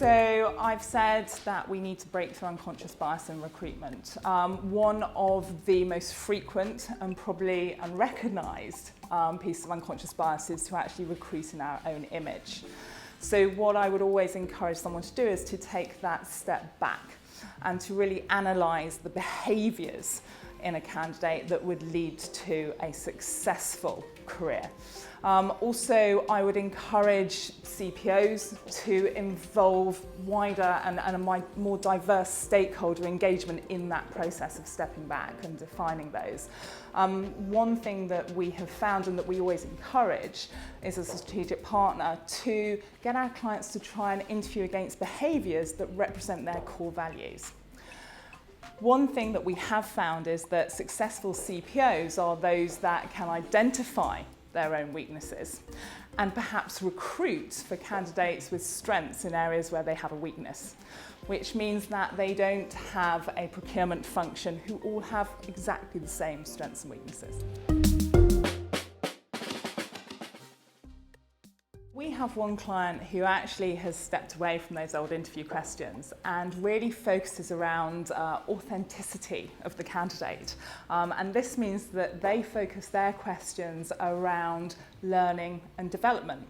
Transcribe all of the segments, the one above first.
So I've said that we need to break through unconscious bias in recruitment. One of the most frequent and probably unrecognised pieces of unconscious bias is to actually recruit in our own image. So what I would always encourage someone to do is to take that step back and to really analyse the behaviours in a candidate that would lead to a successful career. Also, I would encourage CPOs to involve wider and a more diverse stakeholder engagement in that process of stepping back and defining those. One thing that we have found and that we always encourage is as a strategic partner to get our clients to try and interview against behaviours that represent their core values. One thing that we have found is that successful CPOs are those that can identify their own weaknesses and perhaps recruit for candidates with strengths in areas where they have a weakness, which means that they don't have a procurement function who all have exactly the same strengths and weaknesses. We have one client who actually has stepped away from those old interview questions and really focuses around authenticity of the candidate. And this means that they focus their questions around learning and development.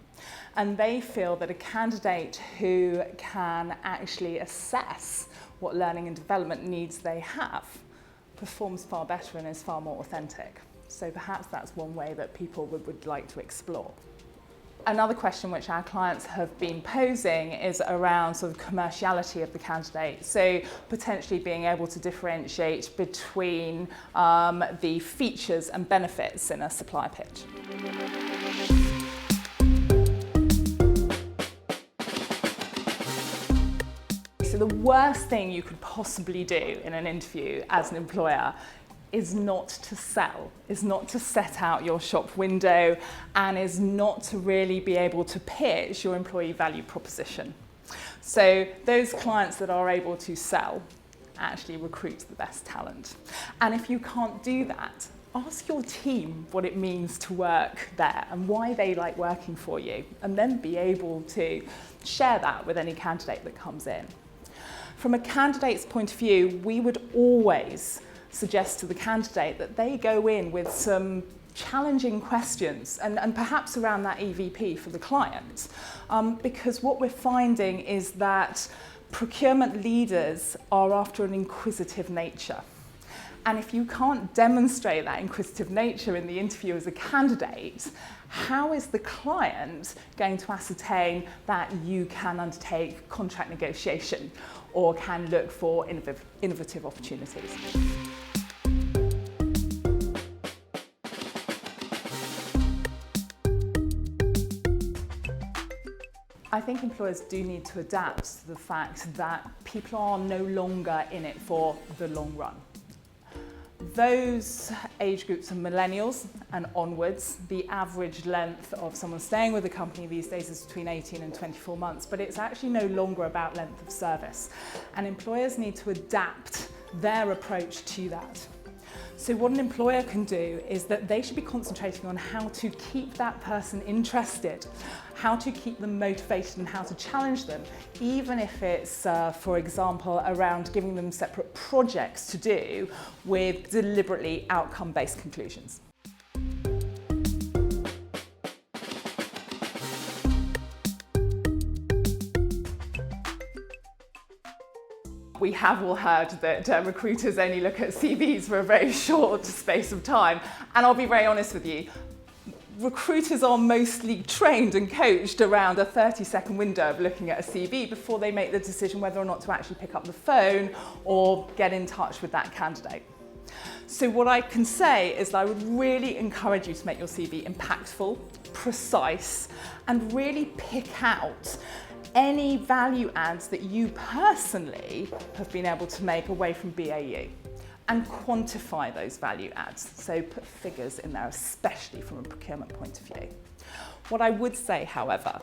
And they feel that a candidate who can actually assess what learning and development needs they have performs far better and is far more authentic. So perhaps that's one way that people would like to explore. Another question which our clients have been posing is around sort of commerciality of the candidate. So potentially being able to differentiate between the features and benefits in a supply pitch. So the worst thing you could possibly do in an interview as an employer is not to sell, is not to set out your shop window, and is not to really be able to pitch your employee value proposition. So those clients that are able to sell actually recruit the best talent. And if you can't do that, ask your team what it means to work there and why they like working for you, and then be able to share that with any candidate that comes in. From a candidate's point of view, we would always suggest to the candidate that they go in with some challenging questions and perhaps around that EVP for the client. Because what we're finding is that procurement leaders are after an inquisitive nature. And if you can't demonstrate that inquisitive nature in the interview as a candidate, how is the client going to ascertain that you can undertake contract negotiation or can look for innovative opportunities? I think employers do need to adapt to the fact that people are no longer in it for the long run. Those age groups of millennials and onwards, the average length of someone staying with a company these days is between 18 and 24 months, but it's actually no longer about length of service. And employers need to adapt their approach to that. So what an employer can do is that they should be concentrating on how to keep that person interested, how to keep them motivated and how to challenge them, even if it's, for example, around giving them separate projects to do with deliberately outcome-based conclusions. We have all heard that recruiters only look at CVs for a very short space of time. And I'll be very honest with you, recruiters are mostly trained and coached around a 30-second window of looking at a CV before they make the decision whether or not to actually pick up the phone or get in touch with that candidate. So what I can say is that I would really encourage you to make your CV impactful, precise, and really pick out any value adds that you personally have been able to make away from BAU and quantify those value adds. So put figures in there, especially from a procurement point of view. What I would say, however,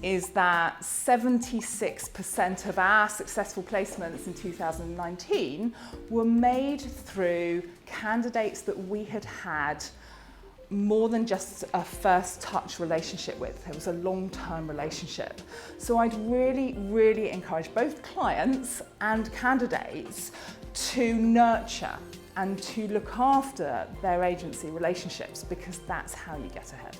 is that 76% of our successful placements in 2019 were made through candidates that we had more than just a first touch relationship with. It was a long-term relationship. So I'd really, really encourage both clients and candidates to nurture and to look after their agency relationships, because that's how you get ahead.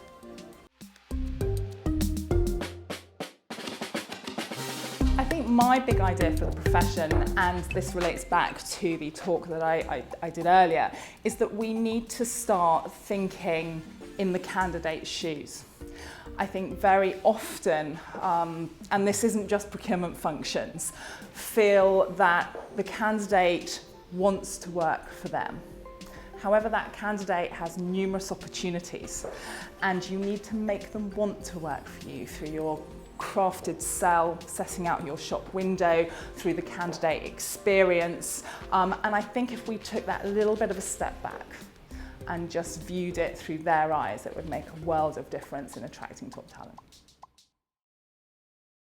I think my big idea for the profession, and this relates back to the talk that I did earlier, is that we need to start thinking in the candidate's shoes. I think very often, and this isn't just procurement functions, feel that the candidate wants to work for them. However, that candidate has numerous opportunities, and you need to make them want to work for you through your crafted sell, setting out your shop window, through the candidate experience. And I think if we took that a little bit of a step back and just viewed it through their eyes, it would make a world of difference in attracting top talent.